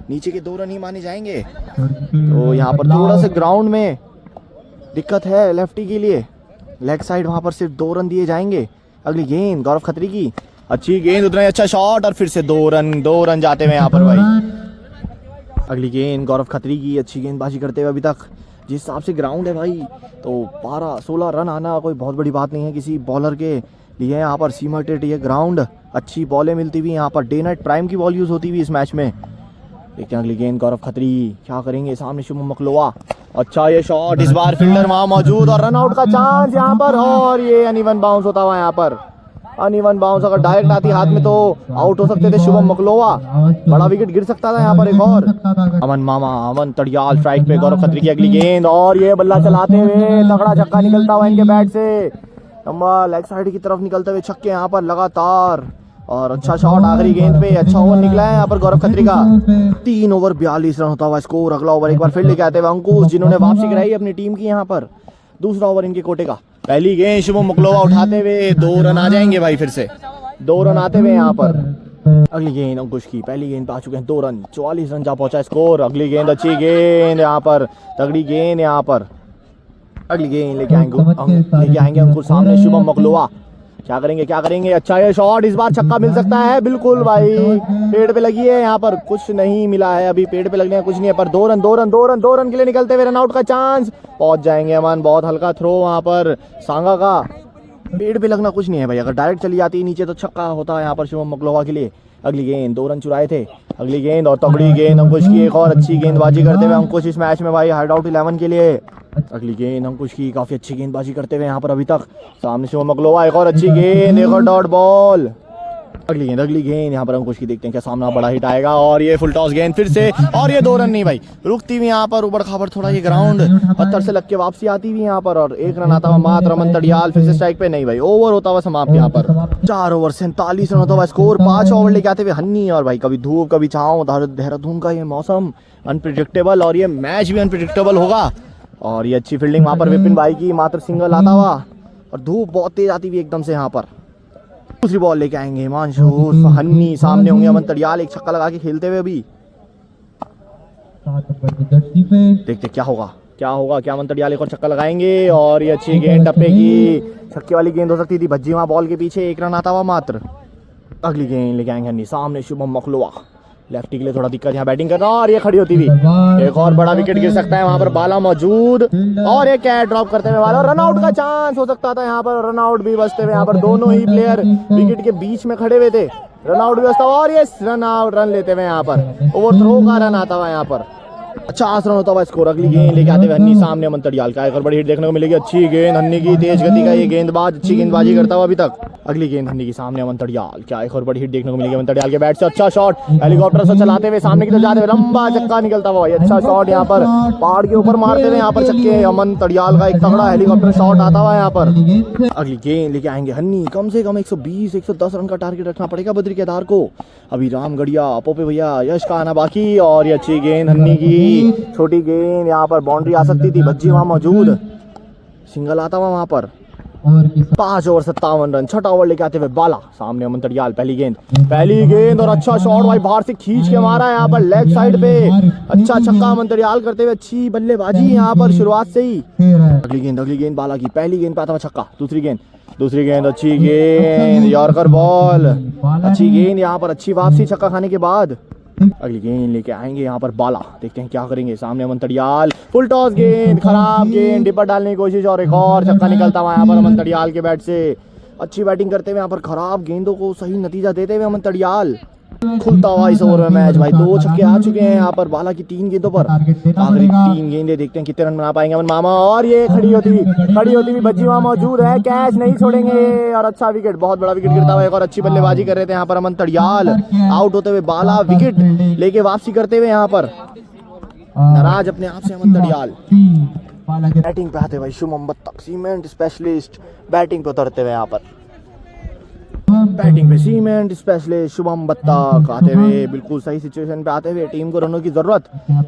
नीचे के 2 रन ही माने जाएंगे। तो यहाँ पर थोड़ा सा ग्राउंड में दिक्कत है लेफ्टी के लिए, लेग साइड वहाँ पर सिर्फ 2 रन दिए जाएंगे। अगली गेंद गौरव खत्री की, अच्छी गेंद, उतना ही अच्छा शॉट और फिर से 2 रन जाते हुए यहाँ पर भाई। अगली गेंद गौरव खत्री की, अच्छी गेंदबाजी करते हुए अभी तक जिस हिसाब से ग्राउंड है भाई, तो 12-16 रन आना कोई बहुत बड़ी बात नहीं है किसी बॉलर के लिए। यहाँ पर सीमेंटेड ये ग्राउंड, अच्छी बॉलें मिलती हुई, यहाँ पर डे नाइट प्राइम की बॉल यूज़ होती हुई इस मैच में। देखते हैं अगली गेंद गौरव खत्री क्या करेंगे, सामने शुभम मकलोवा, अच्छा ये शॉट, इस बार फील्डर वहाँ मौजूद और रन आउट का चांस यहाँ पर, और ये अनइवन बाउंस होता हुआ यहाँ पर। अनइवन बाउंस अगर डायरेक्ट आती हाथ में तो आउट हो सकते थे शुभम मकलोवा, बड़ा विकेट गिर सकता था यहाँ पर एक और। अमन तड़ियाल स्ट्राइक पे, गौरव खत्री की अगली गेंद और ये बल्ला चलाते हुए तगड़ा छक्का निकलता हुआ इनके बैट से, लंबा लेग साइड की तरफ निकलते हुए छक्के यहाँ पर लगातार, और अच्छा शॉट आखिरी गेंद पे, अच्छा ओवर निकला है यहाँ पर गौरव खत्री का। 3 ओवर 42 रन होता हुआ स्कोर। अगला ओवर एक बार फिर लेके आते हुए अंकुश, जिन्होंने वापसी कराई अपनी टीम की यहाँ पर, दूसरा ओवर इनके कोटे का। पहली गेंद शुभम मकलोवा उठाते हुए 2 रन आ जाएंगे भाई, फिर से 2 रन आते हुए यहाँ पर। अगली गेंद अंकुश की, पहली गेंद पे आ चुके हैं 2 रन, 44 रन जा पहुंचा स्कोर। अगली गेंद अच्छी गेंद यहाँ पर, तगड़ी गेंद यहाँ पर। अगली गेंद लेके आएंगे अंकुश, सामने शुभम मकलोवा, क्या करेंगे, अच्छा ये शॉट, इस बार छक्का मिल सकता है, बिल्कुल भाई पेड़ पे लगी है यहाँ पर, कुछ नहीं मिला है अभी, पेड़ पे लगने का कुछ नहीं है, पर 2 रन के लिए निकलते हुए रन आउट का चांस, पहुंच जाएंगे अमन, बहुत हल्का थ्रो वहाँ पर सांगा का, पेड़ पे लगना कुछ नहीं है भाई, अगर डायरेक्ट चली जाती है नीचे तो छक्का होता है यहाँ पर शुभम मकलोवा के लिए। अगली गेंद 2 रन चुराए थे, अगली गेंद और तगड़ी गेंद अंकुश की, एक और अच्छी गेंदबाजी करते हुए अंकुश इस मैच में भाई हार्ड आउट 11 के लिए। अगली गेंद अंकुश की, काफी अच्छी गेंदबाजी करते हुए यहाँ पर अभी तक, सामने शुभम मकलोवा, एक और अच्छी गेंद, एक और डॉट बॉल। अगली गेंद यहाँ पर अंकुश की, देखते हैं क्या सामना बड़ा हिट आएगा, और ये फुल टॉस गेंद फिर से, और ये 2 रन नहीं भाई, रुकती हुई यहाँ पर उबड़ खाबड़ थोड़ा ये ग्राउंड, पत्थर से लग के वापसी आती हुई यहाँ पर, और 1 रन आता हुआ मात्र। अमन तड़ियाल फिर से स्ट्राइक पे नहीं भाई, ओवर होता हुआ समाप्त यहाँ पर। 4 ओवर 47 रन होता हुआ स्कोर, 5 ओवर लेके आते हुए हन्नी, और भाई कभी धूप कभी छाँव, देहरादून का ये मौसम अनप्रिडिक्टेबल, और ये मैच भी अनप्रिडिक्टेबल होगा। और ये अच्छी फील्डिंग वहाँ पर विपिन भाई की, मात्र सिंगल आता हुआ, और धूप बहुत तेज आती हुई एकदम से यहाँ पर। दूसरी बॉल लेके आएंगे हिमांशु, हन्नी सामने होंगे, अमन तड़ियाल एक छक्का लगा के खेलते हुए अभी, देखते क्या होगा, क्या अमन तड़ियाल एक और छक्का लगाएंगे, और ये अच्छी गेंद टप्पे की, छक्के वाली गेंद हो सकती थी, भज्जी वहाँ बॉल के पीछे, 1 रन आता हुआ मात्र। अगली गेंद लेके आएंगे हन्नी, सामने शुभम मकलोवा, लेफ्टी के लिए थोड़ा दिक्कत यहाँ बैटिंग करना, और ये खड़ी होती हुई एक और बड़ा विकेट गिर सकता है वहां पर, बाला मौजूद, और ये कैच ड्रॉप करते हुए वाला, रन आउट का चांस हो सकता था यहाँ पर, रन आउट भी बचते हुए यहाँ पर, दोनों ही प्लेयर विकेट के बीच में खड़े हुए थे, रन आउट भी बचता हुआ, और ये रन लेते हुए यहाँ पर, ओवर थ्रो का रन आता हुआ यहाँ पर, 50 रन होता हुआ स्कोर। अगली गेंद लेके आते हुए हन्नी, सामने अमन तड़ियाल का, एक और बड़ी हिट देखने को मिलेगी, अच्छी गेंद हन्नी की, तेज गति का ये गेंदबाज, अच्छी गेंदबाजी करता हुआ अभी तक। अगली गेंद हन्नी की, सामने अमन तड़ियाल, क्या एक और बड़ी हिट देखने को मिलेगी अमन तड़ियाल के बैट से, अच्छा शॉट, हेलीकॉप्टर से चलाते हुए सामने की तरफ जाते हुए लंबा छक्का निकलता हुआ, अच्छा शॉट यहाँ पर पहाड़ के ऊपर मारते हुए यहाँ पर छक्के, अमन तड़ियाल का एक तगड़ा हेलीकॉप्टर शॉट आता हुआ यहाँ पर। अगली गेंद लेके आएंगे हन्नी, कम से कम 120-110 रन का टारगेट रखना पड़ेगा बद्री केदार को, अभी रामगढ़िया पोपे भैया यश का आना बाकी, और ये अच्छी गेंद हन्नी की, छोटी गेंद यहाँ पर, बाउंड्री आ सकती थी, भज्जी वहां मौजूद, सिंगल आता हुआ वहां पर। 5 ओवर 57 रन, 6ठा ओवर लेके आते हुए बाला, सामने अमन तड़ियाल, पहली गेंद और अच्छा शॉट भाई, बाहर से खींच के मारा है यहाँ पर लेग साइड पे, अच्छा छक्का अमन तड़ियाल करते हुए, अच्छी बल्लेबाजी यहाँ पर शुरुआत से ही। अगली गेंद बाला की, पहली गेंद पे आता हुआ छक्का, दूसरी गेंद अच्छी गेंद, यॉर्कर बॉल, अच्छी गेंद यहाँ पर, अच्छी वापसी छक्का खाने के बाद। अगली गेंद लेके आएंगे यहाँ पर बाला, देखते हैं क्या करेंगे, सामने अमन तड़ियाल, फुल टॉस गेंद, खराब गेंद, डिपर डालने की कोशिश, और एक और छक्का निकलता हुआ यहाँ पर अमन तड़ियाल के बैट से, अच्छी बैटिंग करते हुए यहाँ पर, खराब गेंदों को सही नतीजा देते हुए अमन तड़ियाल। खुलता हुआ इस ओवर में मैच भाई, 2 छक्के आ चुके हैं यहाँ पर बाला की 3 गेंदों पर, आखिरी 3 गेंदें, देखते हैं कितने रन बना पाएंगे अमन मामा, और ये खड़ी होती हुई बच्ची वहां मौजूद है, कैच नहीं छोड़ेंगे, और अच्छा विकेट, बहुत बड़ा विकेट गिरता हुआ, एक और अच्छी बल्लेबाजी कर रहे थे यहाँ पर अमन तड़ियाल, आउट होते हुए बाला, विकेट लेके वापसी करते हुए यहाँ पर नाराज अपने आप से अमन तड़ियाल। बैटिंग पे आते भाई शुभम बत्तख, सीमेंट स्पेशलिस्ट, बैटिंग पे उतरते हुए यहाँ पर, बैटिंग पे सीमेंट स्पेशलिस्ट शुभम बत्तख आते हुए, बिल्कुल सही सिचुएशन पे आते हुए, टीम को रनों की जरूरत,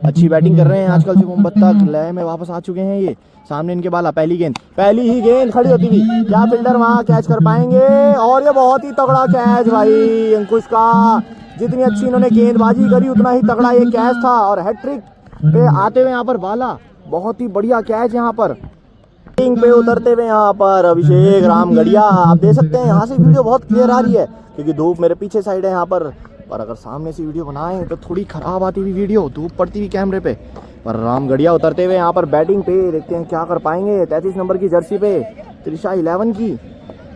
अच्छी बैटिंग कर रहे हैं आजकल शुभम बत्तख, लय में वापस आ चुके हैं ये, सामने इनके बाला, पहली ही गेंद खड़ी होती थी, क्या फील्डर वहां कैच कर पाएंगे, और ये बहुत ही तगड़ा कैच भाई अंकुश का, जितनी अच्छी इन्होंने गेंदबाजी करी उतना ही तगड़ा ये कैच था। और हैट्रिक पे आते हुए यहाँ पर बाला, बहुत ही बढ़िया कैच यहाँ पर। पे उतरते हुए यहाँ पर अभिषेक रामगढ़िया, आप देख सकते हैं यहाँ से वीडियो बहुत क्लियर आ रही है क्योंकि धूप मेरे पीछे साइड है यहाँ पर अगर सामने से वीडियो बनाए तो थोड़ी खराब आती हुई वीडियो, धूप पड़ती हुई कैमरे पे। पर रामगढ़िया उतरते हुए यहाँ पर बैटिंग पे, देखते हैं क्या कर पाएंगे। 33 नंबर की जर्सी पे त्रिशा 11 की,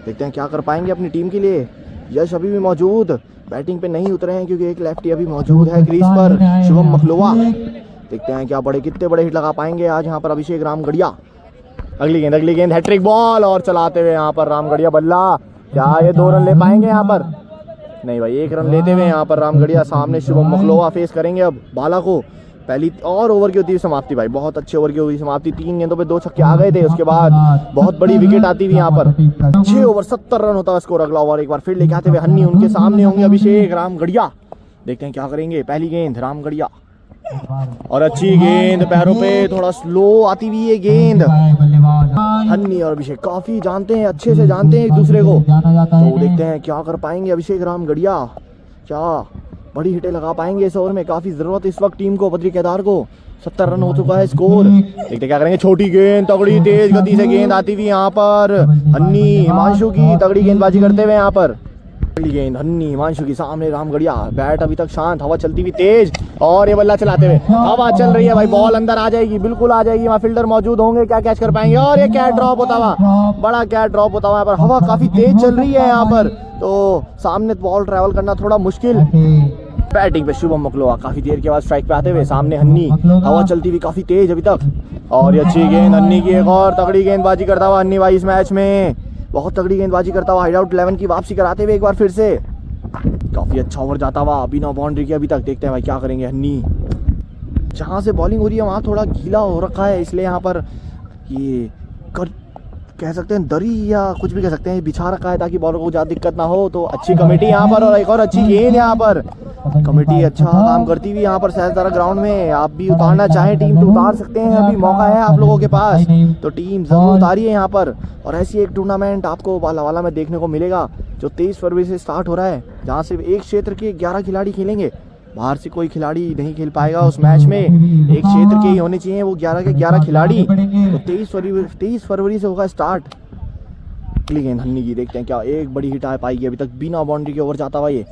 देखते हैं क्या कर पाएंगे अपनी टीम के लिए। यश अभी भी मौजूद, बैटिंग पे नहीं उतरे हैं क्योंकि एक लेफ्टी अभी मौजूद है क्रीज पर, शुभम मखलोवा। देखते हैं क्या कितने बड़े हिट लगा पाएंगे आज यहाँ पर अभिषेक रामगढ़िया। अगली गेंद हैट्रिक बॉल और चलाते हुए यहाँ पर रामगढ़िया बल्ला, क्या ये 2 रन ले पाएंगे यहाँ पर? नहीं भाई, 1 रन लेते हुए यहाँ पर रामगढ़िया। सामने शुभम मखलोवा फेस करेंगे अब बाला को। पहली और ओवर की होती हुई समाप्ति भाई, बहुत अच्छे ओवर की हुई समाप्ति। 3 गेंदों पे 2 छक्के आ गए थे, उसके बाद बहुत बड़ी विकेट आती हुई यहाँ पर। 6 ओवर 70 रन होता है स्कोर। अगला ओवर एक बार फिर लेके आते हुए हन्नी, उनके सामने होंगे अभिषेक रामगढ़िया। देखते हैं क्या करेंगे। पहली गेंद रामगढ़िया और अच्छी गेंद, पैरों पे थोड़ा स्लो आती हुई ये गेंद। हन्नी और अभिषेक काफी जानते हैं, अच्छे से जानते हैं एक दूसरे को, तो देखते हैं क्या कर पाएंगे अभिषेक रामगढ़िया। क्या बड़ी हिटें लगा पाएंगे इस ओवर में? काफी जरूरत इस वक्त टीम को, बद्री केदार को। 70 रन हो चुका है स्कोर। देखते क्या करेंगे। छोटी गेंद, तगड़ी तेज गति से गेंद आती हुई यहाँ पर हन्नी हिमांशु की, तगड़ी गेंदबाजी करते हुए यहाँ पर। अगली गेंद हन्नी हिमांशु की, सामने रामगढ़िया। बैट अभी तक शांत, हवा चलती हुई तेज और ये बल्ला चलाते हुए। हवा चल रही है भाई, बॉल अंदर आ जाएगी, बिल्कुल आ जाएगी। वहाँ फील्डर मौजूद होंगे, क्या कैच कर पाएंगे? और ये कैच ड्रॉप होता हुआ, बड़ा कैच ड्रॉप होता हुआ यहाँ पर। हवा काफी तेज चल रही है यहाँ पर, तो सामने बॉल ट्रैवल करना थोड़ा मुश्किल। बैटिंग पे शुभम मखलोवा, काफी देर के बाद स्ट्राइक पे आते हुए। सामने हन्नी, हवा चलती हुई काफी तेज अभी तक। और ये अच्छी गेंद हन्नी की, एक और तगड़ी गेंदबाजी करता हुआ हन्नी भाई इस मैच में, बहुत तगड़ी गेंदबाजी करता हुआ। हाइडआउट 11 की वापसी कराते हुए एक बार फिर से। काफी अच्छा ओवर जाता हुआ बिना बाउंड्री के अभी तक। देखते हैं भाई क्या करेंगे हन्नी। जहाँ से बॉलिंग हो रही है वहाँ थोड़ा गीला हो रखा है, इसलिए यहाँ पर ये कह सकते हैं दरी या कुछ भी कह सकते हैं, बिछा रखा है ताकि बॉलर को ज़्यादा दिक्कत ना हो। तो अच्छी कमेटी यहाँ पर और एक और अच्छी गेंद यहाँ पर। कमेटी अच्छा काम करती हुई यहाँ पर सहजदारा ग्राउंड में। आप भी उतारना चाहें टीम तो उतार सकते हैं, अभी मौका है आप लोगों के पास, तो टीम जरूर उतारिए यहाँ पर। और ऐसी एक टूर्नामेंट आपको बालावाला में देखने को मिलेगा जो 23 फरवरी से स्टार्ट हो रहा है, जहाँ सिर्फ एक क्षेत्र के 11 खिलाड़ी खेलेंगे। बाहर से कोई खिलाड़ी नहीं खेल पाएगा उस मैच में, एक क्षेत्र के ही होने चाहिए वो 11 के 11 खिलाड़ी। तो 23 फरवरी से होगा स्टार्ट। अगली गेंद हन्नी की, देखते हैं क्या एक बड़ी हिट आ पाएगी। अभी तक बिना बाउंड्री के ओवर जाता हुआ ये।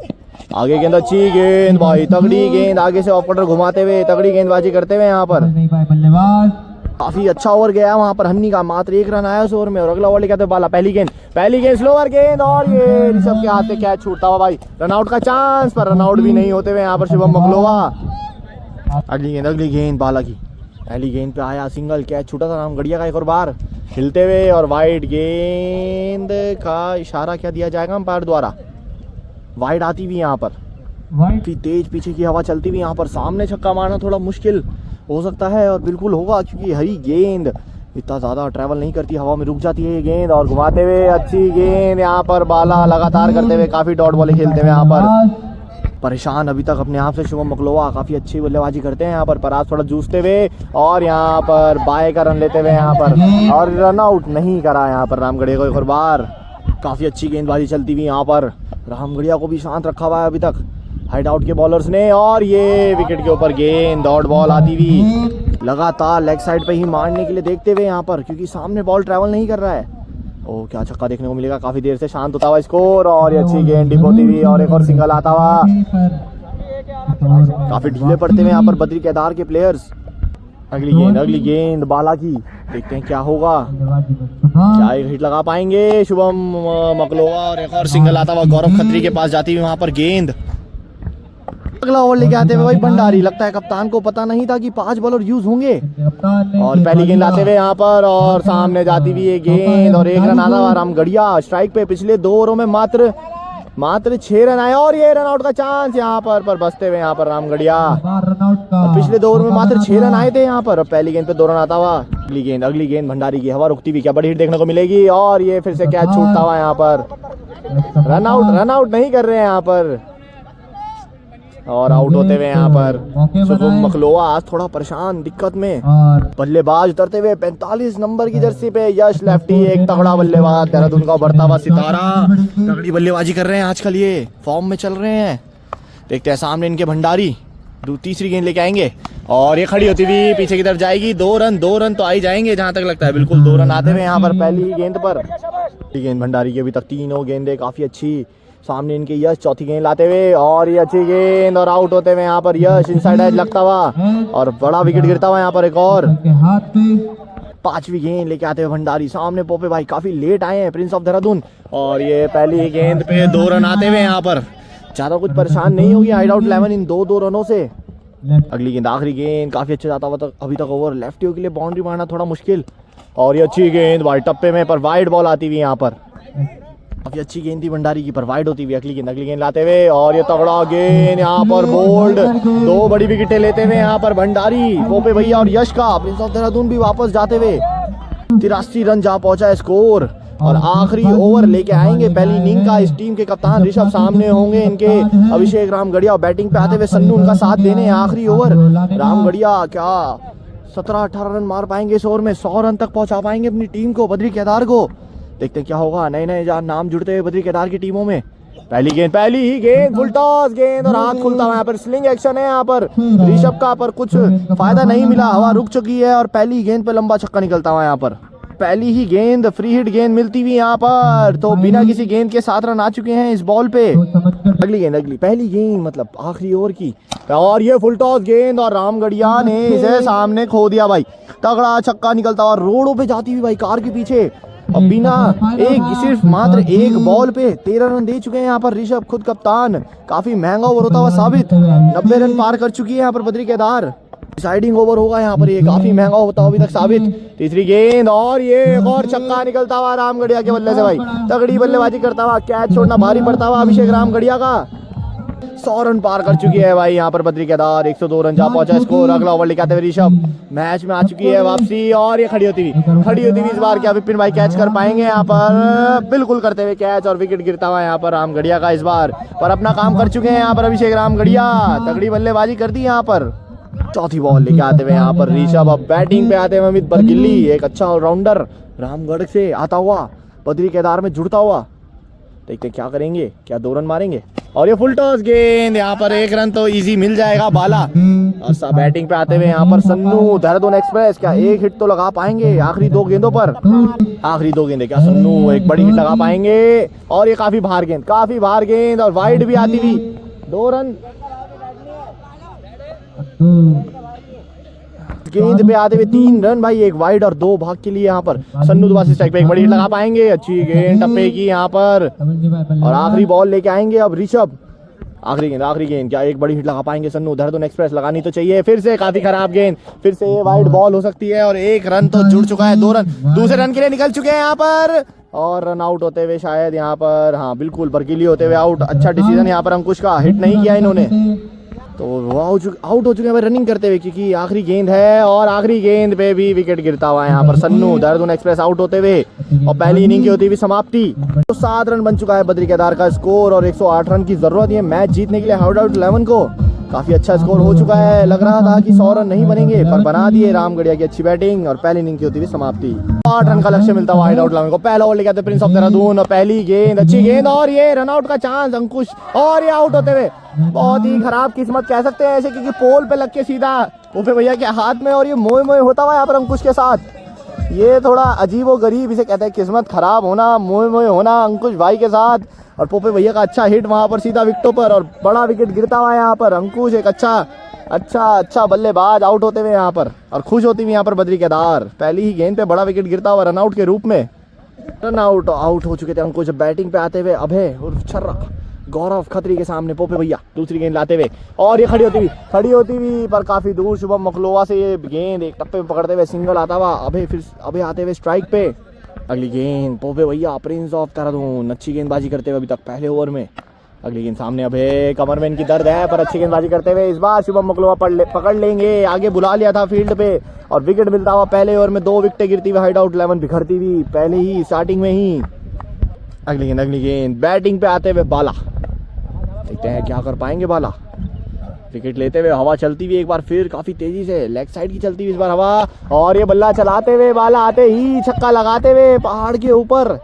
आगे गेंद, अच्छी गेंद भाई, तगड़ी गेंद, आगे से ऑफ कटर घुमाते हुए तगड़ी गेंदबाजी करते हुए यहाँ पर। काफी अच्छा ओवर गया वहां पर हन्नी का, मात्र 1 रन आया उस ओवर में। और अगला ओवर लेकर बाला, पहली गेंद स्लोअर गेंद और ये ऋषभ के हाथ से कैच छूटता हुआ भाई। रनआउट का चांस, पर रनआउट भी नहीं होते हुए यहाँ पर शुभम मखलोवा। अगली गेंद बाला की, पहली गेंद पे आया सिंगल, कैच छूटा था रामगढ़िया का एक और बार हिलते हुए। और वाइड गेंद का इशारा क्या दिया जाएगा अंपायर द्वारा? वाइड आती हुई यहाँ पर, तेज पीछे की हवा चलती हुई यहाँ पर। सामने छक्का मारना थोड़ा मुश्किल हो सकता है और बिल्कुल होगा, क्योंकि हरी गेंद इतना ज़्यादा ट्रैवल नहीं करती, हवा में रुक जाती है ये गेंद। और घुमाते हुए अच्छी गेंद यहाँ पर बाला लगातार करते हुए, काफ़ी डॉट बॉलें खेलते हुए यहाँ पर। परेशान अभी तक अपने आप से शुभम मखलोवा, काफ़ी अच्छी बल्लेबाजी करते हैं यहाँ पर आज थोड़ा जूझते हुए। और यहाँ पर बाय का रन लेते हुए यहाँ पर, और रन आउट नहीं करा यहाँ पर रामगढ़िया को एक और बार। काफ़ी अच्छी गेंदबाजी चलती हुई यहाँ पर, रामगढ़िया को भी शांत रखा हुआ है अभी तक हाइड आउट के बॉलर्स ने। और ये विकेट के ऊपर गेंद, डॉट बॉल आती हुई, लगातार लेग साइड पे ही मारने के लिए देखते हुए यहाँ पर, क्योंकि सामने बॉल ट्रैवल नहीं कर रहा है। ओ क्या छक्का देखने को मिलेगा, काफी देर से शांत होता हुआ स्कोर। और ये अच्छी गेंद डिप होती हुई और एक और सिंगल आता हुआ। काफी ढीले पड़ते हुए यहाँ पर बद्री केदार के प्लेयर्स। अगली गेंद बाला की, देखते हैं क्या होगा, क्या एक हिट लगा पाएंगे शुभम मखलोवा। और एक और सिंगल आता हुआ गौरव खत्री के पास जाती हुई वहां पर गेंद। अगला ओवर लेके आते हुए भाई भंडारी, लगता है कप्तान को पता नहीं था कि 5 बॉलर यूज होंगे। और पहली गेंद लाते हुए यहाँ पर, और सामने जाती हुई ये गेंद और 1 रन आता हुआ रामगढ़िया स्ट्राइक पे। पिछले 2 ओवरों में मात्र 6 रन आए और ये रन आउट का चांस यहाँ पर बसते हुए यहाँ पर रामगढ़िया। पिछले 2 ओवर में मात्र 6 रन आए थे यहाँ पर, पहली गेंद पे 2 रन आता हुआ। अगली गेंद भंडारी की, हवा रुकती हुई, क्या बड़ी हिट देखने को मिलेगी। और ये फिर से कैच छूटता हुआ यहाँ पर। रन आउट नहीं कर रहे हैं यहाँ पर, और आउट होते हुए यहाँ पर शुभम मखलोवा आज थोड़ा परेशान, दिक्कत में। बल्लेबाज उतरते हुए 45 नंबर की जर्सी पे यश लेफ्टी, एक तगड़ा बल्लेबाज, देहरादून का बढ़ता हुआ सितारा, तगड़ी बल्लेबाजी कर रहे हैं आजकल, ये फॉर्म में चल रहे हैं। देखते हैं सामने इनके भंडारी तीसरी गेंद लेके आएंगे और ये खड़ी होती हुई पीछे की तरफ जाएगी। 2 रन तो आ ही जाएंगे जहां तक लगता है। बिल्कुल 2 रन आते हुए यहाँ पर पहली गेंद पर। गेंद भंडारी की अभी तक 3 गेंदें काफी अच्छी। सामने इनके यश चौथी गेंद लाते हुए और ये अच्छी गेंद और आउट होते हुए यहाँ पर यश इनसाइड एज लगता हुआ और बड़ा विकेट गिरता हुआ यहाँ पर एक और। 5वीं गेंद लेके आते हुए भंडारी। सामने पोपे भाई काफी लेट आए हैं, प्रिंस ऑफ देहरादून। और ये पहली गेंद पे 2 रन आते हुए यहाँ पर। ज्यादा कुछ परेशान नहीं होगी हाइड आउट 11 इन 2 रनों से। अगली गेंद आखिरी गेंद काफी अच्छा जाता हुआ अभी तक ओवर। लेफ्टियों के लिए बाउंड्री मारना थोड़ा मुश्किल। और ये अच्छी गेंद वाइड टप्पे में पर वाइड बॉल आती हुई यहाँ पर। काफी अच्छी गेंद थी भंडारी की पर वाइड होती हुई। अगली गेंद लाते हुए और ये तगड़ा गेंद यहाँ पर बोल्ड। 2 बड़ी विकेटें लेते हुए यहाँ पर भंडारी, पोपे भैया और यश का। प्रिंस ऑफ देहरादून भी वापस जाते हुए 83 रन जा पहुंचा है स्कोर। और आखिरी ओवर लेके आएंगे पहली इनिंग का इस टीम के कप्तान ऋषभ। सामने होंगे इनके अभिषेक रामगढ़िया और बैटिंग पे आते हुए सन्नू उनका साथ देने। आखिरी ओवर रामगढ़िया क्या 17-18 रन मार पाएंगे इस ओवर में, 100 रन तक पहुंचा पाएंगे अपनी टीम को, बद्री केदार को। देखते हैं क्या होगा, नए नाम जुड़ते हुए बद्री केदार की टीमों में। पहली ही गेंद फुल टॉस गेंद और हाथ खुलता हुआ। यहाँ पर स्लिंग एक्शन है यहाँ पर ऋषभ का, पर कुछ फायदा नहीं मिला, हवा रुक चुकी है और पहली गेंद पे लंबा छक्का निकलता हुआ यहाँ पर। पहली ही गेंद फ्री हिट गेंद मिलती हुई यहाँ पर, तो बिना किसी गेंद के 7 रन आ चुके हैं इस बॉल पे। पहली गेंद मतलब आखिरी ओवर की और ये फुल टॉस गेंद और रामगढ़िया ने इसे सामने खो दिया भाई। तगड़ा छक्का निकलता हुआ रोडों पे जाती हुई भाई कार के पीछे और बिना सिर्फ मात्र एक बॉल पे 13 रन दे चुके हैं यहाँ पर ऋषभ, खुद कप्तान। काफी महंगा ओवर होता हुआ साबित। 90 रन पार कर चुकी है यहाँ पर बद्री केदार। डिसाइडिंग ओवर होगा यहाँ पर, ये काफी महंगा होता हुआ अभी तक साबित। तीसरी गेंद और ये एक और छक्का निकलता हुआ रामगढ़िया के बल्ले से भाई। तगड़ी बल्लेबाजी करता हुआ, कैच छोड़ना भारी पड़ता हुआ अभिषेक रामगढ़िया का। 100 रन पार कर चुकी है भाई यहाँ पर बद्री केदार। 102 रन जा पहुंचा स्कोर। अगला ओवर लेके आते हुए ऋषभ, मैच में आ चुकी है वापसी और ये खड़ी होती हुई इस बार क्या विपिन भाई कैच कर पाएंगे यहाँ पर? बिल्कुल करते हुए कैच और विकेट गिरता हुआ यहाँ पर रामगढ़िया का इस बार, पर अपना काम कर चुके हैं यहाँ पर अभिषेक रामगढ़िया। तगड़ी बल्लेबाजी कर दी यहाँ पर। चौथी बॉल लेके आते हुए यहाँ पर ऋषभ। अब बैटिंग पे आते हुए अमित बरगिल्ली, एक अच्छा ऑलराउंडर रामगढ़ से आता हुआ बद्री केदार में जुड़ता हुआ। देखते क्या करेंगे, क्या 2 रन मारेंगे और ये फुल टॉस गेंद यहाँ पर 1 रन तो इजी मिल जाएगा बाला। और बैटिंग पे आते हुए यहाँ पर सन्नू देहरादून एक्सप्रेस, क्या 1 हिट तो लगा पाएंगे आखिरी 2 गेंदों पर? आखिरी 2 गेंदें क्या सन्नू एक बड़ी हिट लगा पाएंगे? और ये काफी बाहर गेंद और वाइड भी आती हुई। 2 रन गेंद पे आते हुए 3 रन भाई, 1 वाइड और 2 भाग के लिए यहाँ पर सन्नू दोबारा स्ट्राइक पे एक बड़ी हिट लगा पाएंगे। अच्छी गेंद टप्पे की यहाँ पर और आखिरी बॉल लेके आएंगे अब ऋषभ। आखिरी गेंद क्या एक बड़ी हिट लगा पाएंगे सन्नू? देहरादून एक्सप्रेस लगानी तो चाहिए। फिर से काफी खराब गेंद, फिर से ये वाइड बॉल हो सकती है और 1 रन तो जुड़ चुका है। 2 रन दूसरे रन के लिए निकल चुके हैं यहाँ पर और रन आउट होते हुए शायद यहाँ पर, हाँ बिल्कुल बरगिली होते हुए आउट। अच्छा डिसीजन यहाँ पर अंकुश का, हिट नहीं किया इन्होंने तो वो आउट हो चुके हैं रनिंग करते हुए, क्योंकि आखिरी गेंद है और आखिरी गेंद पे भी विकेट गिरता हुआ है यहाँ पर सन्नू। देहरादून एक्सप्रेस आउट होते हुए और पहली इनिंग की होती हुई समाप्ति। तो 7 रन बन चुका है बद्री केदार का स्कोर और 108 रन की जरूरत है मैच जीतने के लिए हाइड आउट 11 को। काफी अच्छा स्कोर हो चुका है। लग रहा था कि 100 रन नहीं बनेंगे पर बना दिए रामगढ़िया की अच्छी बैटिंग और पहली इनिंग की होती हुई समाप्ति। 8 रन का लक्ष्य मिलता हुआ हाइड आउट 11 को। पहला ओवर लेके आते प्रिंस ऑफ देहरादून और पहली गेंद अच्छी गेंद और ये रन आउट का चांस अंकुश और ये आउट होते हुए। बहुत ही खराब किस्मत कह सकते हैं ऐसे, क्योंकि पोल पे लग के सीधा पोपे भैया के हाथ में और ये मोए होता हुआ यहाँ पर अंकुश के साथ। ये थोड़ा अजीब व गरीब इसे कहते हैं, किस्मत खराब होना, मोए होना अंकुश भाई के साथ। और पोपे भैया का अच्छा हिट वहां पर सीधा विकेटों पर और बड़ा विकेट गिरता हुआ यहाँ पर। अंकुश एक अच्छा बल्लेबाज आउट होते हुए यहाँ पर और खुश होती हुई यहाँ पर बद्री केदार। पहली ही गेंद पे बड़ा विकेट गिरता हुआ रन आउट के रूप में। रन आउट हो चुके थे अंकुश। बैटिंग पे आते हुए अभय और छर्रा गौरव खत्री के सामने पोपे भैया दूसरी गेंद लाते हुए और ये खड़ी होती हुई पर काफी दूर शुभम मखलोवा से ये गेंद एक टप्पे में पकड़ते हुए सिंगल आता हुआ अभय आते हुए स्ट्राइक पे। अगली गेंद पोपे भैया प्रिंस ऑफ देहरादून अच्छी गेंदबाजी करते हुए अभी तक पहले ओवर में। अगली गेंद सामने अभय, कमर में इनकी दर्द है पर अच्छी गेंदबाजी करते हुए इस बार शुभम मखलोवा पकड़ लेंगे। आगे बुला लिया था फील्ड पे और विकेट मिलता हुआ पहले ओवर में। 2 विकेटें गिरती हुई हाइड आउट 11 बिखरती हुई पहले ही स्टार्टिंग में ही। अगली गेंद बैटिंग पे आते हुए बाला, देखते हैं क्या कर पाएंगे बाला। विकेट लेते हुए हवा चलती हुई एक बार फिर काफी तेजी से लेग साइड की चलती हुई इस बार हवा और ये बल्ला चलाते हुए बाला आते ही छक्का लगाते हुए पहाड़ के ऊपर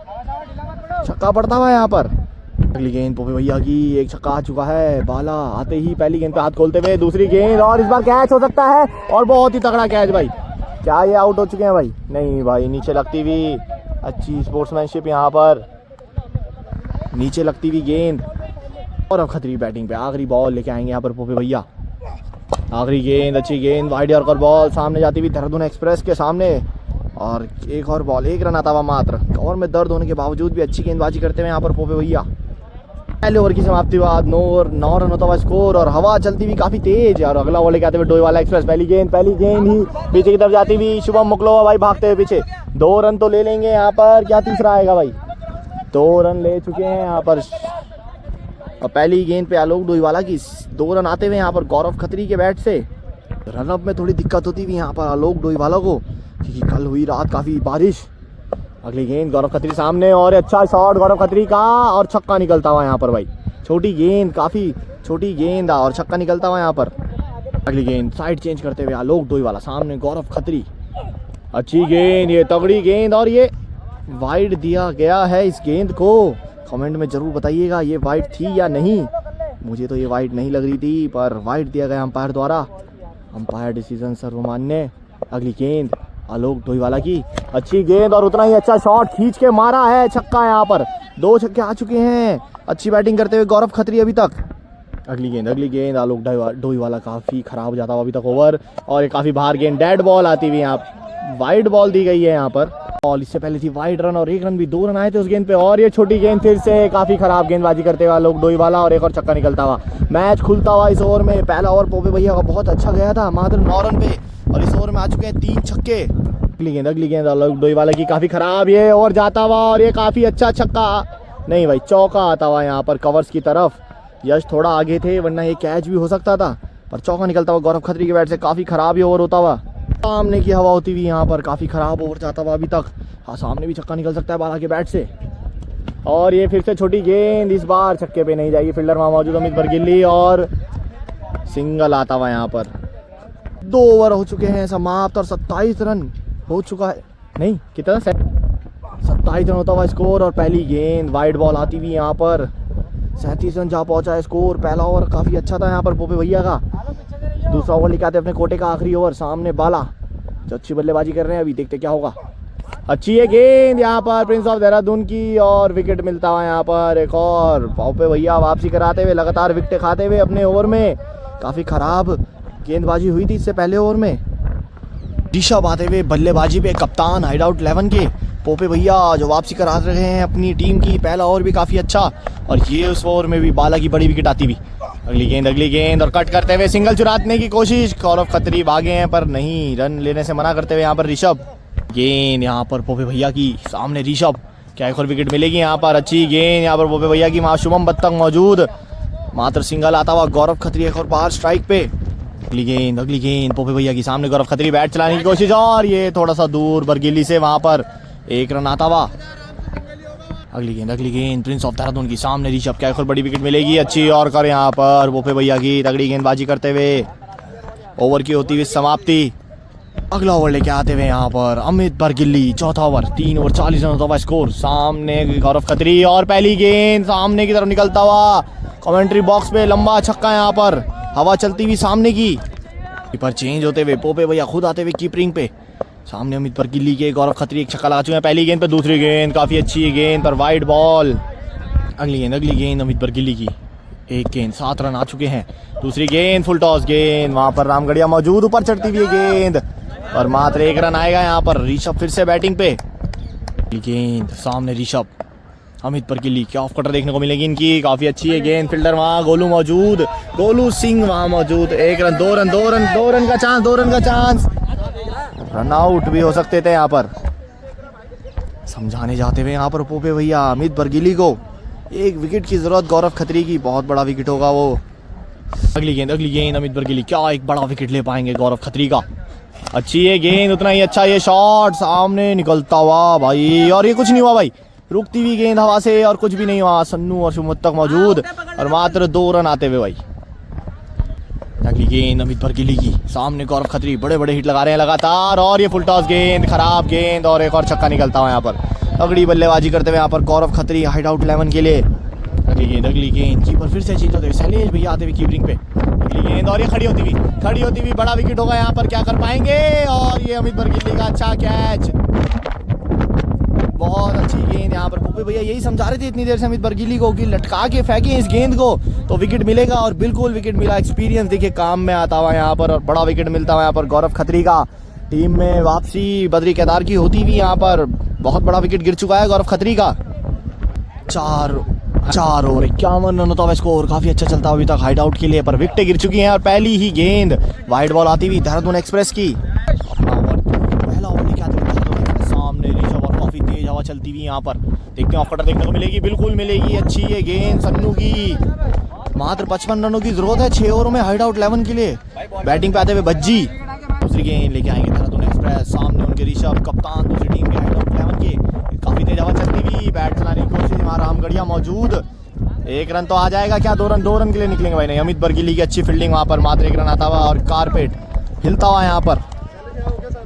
छक्का पड़ता हुआ यहाँ पर। अगली गेंद पोपे भैया की, एक छक्का आ चुका है। बाला आते ही पहली गेंद पे हाथ खोलते हुए दूसरी गेंद, और इस बार कैच हो सकता है, और बहुत ही तगड़ा कैच भाई। क्या ये आउट हो चुके हैं भाई? नहीं भाई, नीचे लगती हुई अच्छी स्पोर्ट्समैनशिप यहाँ पर, नीचे लगती हुई गेंद। और अब खतरी बैटिंग पे, आखिरी बॉल लेके आएंगे यहाँ पर पोपे भैया। आखिरी गेंद, अच्छी गेंद, वाइड यॉर्कर बॉल सामने जाती हुई देहरादून एक्सप्रेस के सामने, और एक और बॉल, एक रन आता हुआ मात्र। कवर में दर्द होने के बावजूद भी अच्छी गेंदबाजी करते हुए यहाँ पर पोपे भैया। पहले ओवर की समाप्ति बाद 9 रन होता हुआ स्कोर, और हवा चलती हुई काफी तेज। और अगला ओवर लेके आते हुए डोईवाला एक्सप्रेस, पहली गेंद ही पीछे की तरफ जाती हुई शुभम मुकलोवा भाई भागते हुए पीछे। 2 रन तो ले लेंगे यहाँ पर, क्या तीसरा आएगा भाई? 2 रन ले चुके हैं यहाँ पर। और पहली गेंद पे आलोक डोईवाला की 2 रन आते हुए यहाँ पर गौरव खत्री के बैट से। रनअप में थोड़ी दिक्कत होती थी यहाँ पर आलोक डोईवाला को, क्योंकि कल हुई रात काफी बारिश। अगली गेंद गौरव खत्री सामने, और अच्छा शॉट गौरव खत्री का, और छक्का निकलता हुआ यहाँ पर भाई। छोटी गेंद, काफी छोटी गेंद, और छक्का निकलता हुआ यहाँ पर। अगली गेंद साइड चेंज करते हुए आलोक डोईवाला सामने गौरव खत्री, अच्छी गेंद, ये तगड़ी गेंद, और ये वाइड दिया गया है इस गेंद को। कमेंट में जरूर बताइएगा ये वाइड थी या नहीं। मुझे तो ये वाइड नहीं लग रही थी, पर वाइड दिया गया अंपायर द्वारा। अंपायर डिसीजन सर्वमान्य। अगली गेंद आलोक डोईवाला की, अच्छी गेंद, और उतना ही अच्छा शॉट खींच के मारा है, छक्का यहाँ पर। 2 छक्के आ चुके हैं, अच्छी बैटिंग करते हुए गौरव खत्री अभी तक। अगली गेंद आलोक डोईवाला काफी खराब हो जाता हुआ अभी तक ओवर, और ये काफी बाहर गेंद, डेड बॉल आती हुई यहाँ, वाइड बॉल दी गई है यहाँ पर। बॉल इससे पहले थी वाइड रन, और 1 रन भी, 2 रन आए थे उस गेंद पे। और ये छोटी गेंद फिर से काफी खराब गेंदबाजी करते हुए आलोक डोईवाला, और एक और छक्का निकलता हुआ। मैच खुलता हुआ इस ओवर में। पहला ओवर पोपे भैया का बहुत अच्छा गया था, मात्र 9 रन पे, और इस ओवर में आ चुके हैं 3 छक्के। अगली गेंद आलोक डोईवाला की काफी खराब, ये ओवर जाता हुआ, और ये काफी अच्छा छक्का, नहीं भाई चौका आता हुआ यहाँ पर कवर्स की तरफ। यश थोड़ा आगे थे, वरना ये कैच भी हो सकता था, पर चौका निकलता हुआ गौरव खत्री के बैट से। काफी खराब ये ओवर होता हुआ, सामने की हवा होती हुई यहाँ पर, काफी खराब ओवर जाता हुआ अभी तक। हाँ, सामने भी छक्का निकल सकता है बाला के बैट से। और ये फिर से छोटी गेंद, इस बार छक्के पे नहीं जाएगी, फील्डर वहां मौजूद अमित बरगिल्ली, और सिंगल आता हुआ यहाँ पर। 2 ओवर हो चुके हैं समाप्त, और 27 रन हो चुका है, नहीं कितना, 27 रन होता हुआ स्कोर। और पहली गेंद वाइड बॉल आती हुई यहाँ पर, 37 रन जा पहुंचा है स्कोर। पहला ओवर काफी अच्छा था यहाँ पर पोपे भैया का। दूसरा ओवर लेके आते अपने कोटे का आखिरी ओवर, सामने बाला जो अच्छी बल्लेबाजी कर रहे हैं, अभी देखते क्या होगा। अच्छी है गेंद यहाँ पर प्रिंस ऑफ देहरादून की, और विकेट मिलता हुआ यहाँ पर एक और। पोपे भैया वापसी कराते हुए, लगातार विकेट खाते हुए अपने ओवर में। काफी खराब गेंदबाजी हुई थी इससे पहले ओवर में। ऋषभ आते हुए बल्लेबाजी पे, कप्तान हाइडआउट 11 के। पोपे भैया जो वापसी करा रहे हैं अपनी टीम की। पहला ओवर भी काफी अच्छा, और ये उस ओवर में भी बाला की बड़ी विकेट आती हुई। अगली गेंद, और कट करते हुए सिंगल चुराने की कोशिश, गौरव खत्री भागे हैं पर नहीं, रन लेने से मना करते हुए यहाँ पर ऋषभ। गेंद यहाँ पर पोपे भैया की, सामने ऋषभ, क्या एक और विकेट मिलेगी यहाँ पर? अच्छी गेंद यहाँ पर पोपे भैया की, वहाँ शुभम बत्तक मौजूद, मात्र सिंगल आता हुआ गौरव खत्री एक और बाहर स्ट्राइक पे। अगली गेंद पोपे भैया की, सामने गौरव खत्री बैट चलाने की कोशिश, और ये थोड़ा सा दूर बरगिली से, वहां पर 1 रन आता हुआ। अगली गेंद प्रिंस ऑफ देहरादून की, सामने ऋषभ, क्या एक और बड़ी विकेट मिलेगी? अच्छी और कर यहाँ पर पोपे भैया की तगड़ी गेंदबाजी करते हुए ओवर की होती हुई समाप्ति। अगला ओवर लेके आते हुए यहाँ पर अमित बरगिल्ली, चौथा ओवर, 3 ओवर 40 रन होता हुआ स्कोर, सामने गौरव खत्री, और पहली गेंद सामने की तरफ निकलता हुआ, कमेंट्री बॉक्स पे लंबा छक्का यहाँ पर, हवा चलती हुई सामने की। कीपर चेंज होते हुए पोपे भैया खुद आते हुए कीपरिंग पे, सामने अमित बरगिल्ली के, गौरव खत्री एक छक्का लगा चुके हैं पहली गेंद पे। दूसरी गेंद काफी अच्छी है, गेंद पर वाइड बॉल। अगली गेंद अमित बरगिल्ली की, 1 गेंद 7 रन आ चुके हैं। दूसरी गेंद फुल टॉस गेंद, वहां पर रामगढ़िया मौजूद, ऊपर चढ़ती हुई गेंद, और मात्र 1 रन आएगा यहाँ पर। ऋषभ फिर से बैटिंग पे, गेंद सामने ऋषभ, अमित बरगिल्ली, क्या ऑफ कटर देखने को मिलेगी इनकी, काफी अच्छी है गेंद, फील्डर वहां गोलू मौजूद, गोलू सिंह वहां मौजूद। 1 रन, 2 रन का चांस, रन आउट भी हो सकते थे यहाँ पर। समझाने जाते हुए यहाँ पर पोपे भैया अमित बरगिल्ली को, 1 विकेट की जरूरत गौरव खत्री की, बहुत बड़ा विकेट होगा वो। अगली गेंद अमित बरगिल्ली, क्या एक बड़ा विकेट ले पाएंगे गौरव खत्री का? अच्छी है गेंद, उतना ही अच्छा ये शॉट, सामने निकलता हुआ भाई, और ये कुछ नहीं हुआ भाई, रुकती हुई गेंद हवा से, और कुछ भी नहीं हुआ। सन्नू और शुभम तक मौजूद, और मात्र 2 रन आते हुए भाई। अगली गेंद अमित बरगिल्ली की, सामने गौरव खत्री, बड़े बड़े हिट लगा रहे हैं लगातार, और ये फुल टॉस गेंद, खराब गेंद, और एक और छक्का निकलता हुआ यहाँ पर। तगड़ी बल्लेबाजी करते हुए यहाँ पर गौरव खत्री हाइडआउट 11 के लिए। अगली गेंद कीपर फिर से चेंज होते हुए शैलेश भैया आते हुए कीपरिंग पे। अगली गेंद और ये खड़ी होती हुई बड़ा विकेट होगा यहाँ पर, क्या कर पाएंगे? और ये अमित बरगिल्ली का अच्छा कैच, बहुत अच्छी गेंद यहाँ पर। पोपे भैया यही समझा रहे थे इतनी देर से अमित बरगिल्ली को कि लटका के फेंके इस गेंद को तो विकेट मिलेगा, और बिल्कुल विकेट मिला। एक्सपीरियंस देखिए काम में आता हुआ यहाँ पर, और बड़ा विकेट मिलता हुआ यहाँ पर गौरव खत्री का। टीम में वापसी बद्री केदार की होती हुई यहाँ पर बहुत बड़ा विकेट गिर चुका है गौरव खत्री का। 4 ओवर 51 रन होता हुआ स्कोर, काफी अच्छा चलता हुआ अभी तक हाइड आउट के लिए, पर विकेटें गिर चुकी हैं। और पहली ही गेंद वाइड बॉल आती हुई देहरादून एक्सप्रेस की। पहला ओवर लेके आते हुए देहरादून एक्सप्रेस सामने ऋषभ, और काफी तेज हवा चलती हुई यहाँ पर। देखते हैं ऑफ कटर देखने को मिलेगी, बिल्कुल मिलेगी। अच्छी ये गेंद सन्नू की, मात्र 55 रनों की जरूरत है 6 ओवरों में हाइड आउट 11 के लिए। बैटिंग पे आते हुए भज्जी, दूसरी गेंद लेके आएंगे देहरादून एक्सप्रेस। सामने उनके ऋषभ कप्तान दूसरी टीम के हाइड आउट 11 के, काफी तेज हवा चलती हुई। बैट चलाने की कोशिश, हमारा रामगढ़िया मौजूद। 1 रन तो आ जाएगा क्या? 2 रन के लिए निकलेंगे भाई। नहीं, अमित बरगिल्ली की अच्छी फील्डिंग वहां पर, मात्र 1 रन आता हुआ और कारपेट हिलता हुआ यहाँ पर।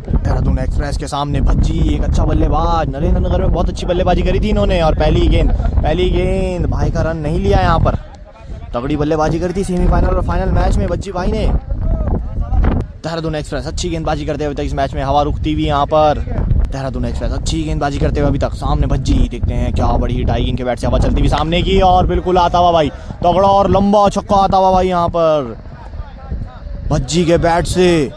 देहरादून एक्सप्रेस के सामने भज्जी, एक अच्छा बल्लेबाज। नरेंद्र नगर में बहुत अच्छी बल्लेबाजी करी थी इन्होंने, और पहली गेंद भाई का रन नहीं लिया यहाँ पर। तगड़ी बल्लेबाजी करी थी सेमीफाइनल और फाइनल मैच में भज्जी भाई ने। देहरादून एक्सप्रेस अच्छी गेंदबाजी करते हुए तक इस मैच में, हवा रुकती हुई यहाँ पर। देहरादून एक्सप्रेस अच्छी गेंदबाजी करते हुए अभी तक। सामने भज्जी, देखते हैं क्या बड़ी हिट आएगी इनके बैट से, हवा चलती हुई सामने की, और बिल्कुल आता हुआ भाई तगड़ा और लंबा छक्का आता हुआ भाई यहाँ पर भज्जी के बैट से।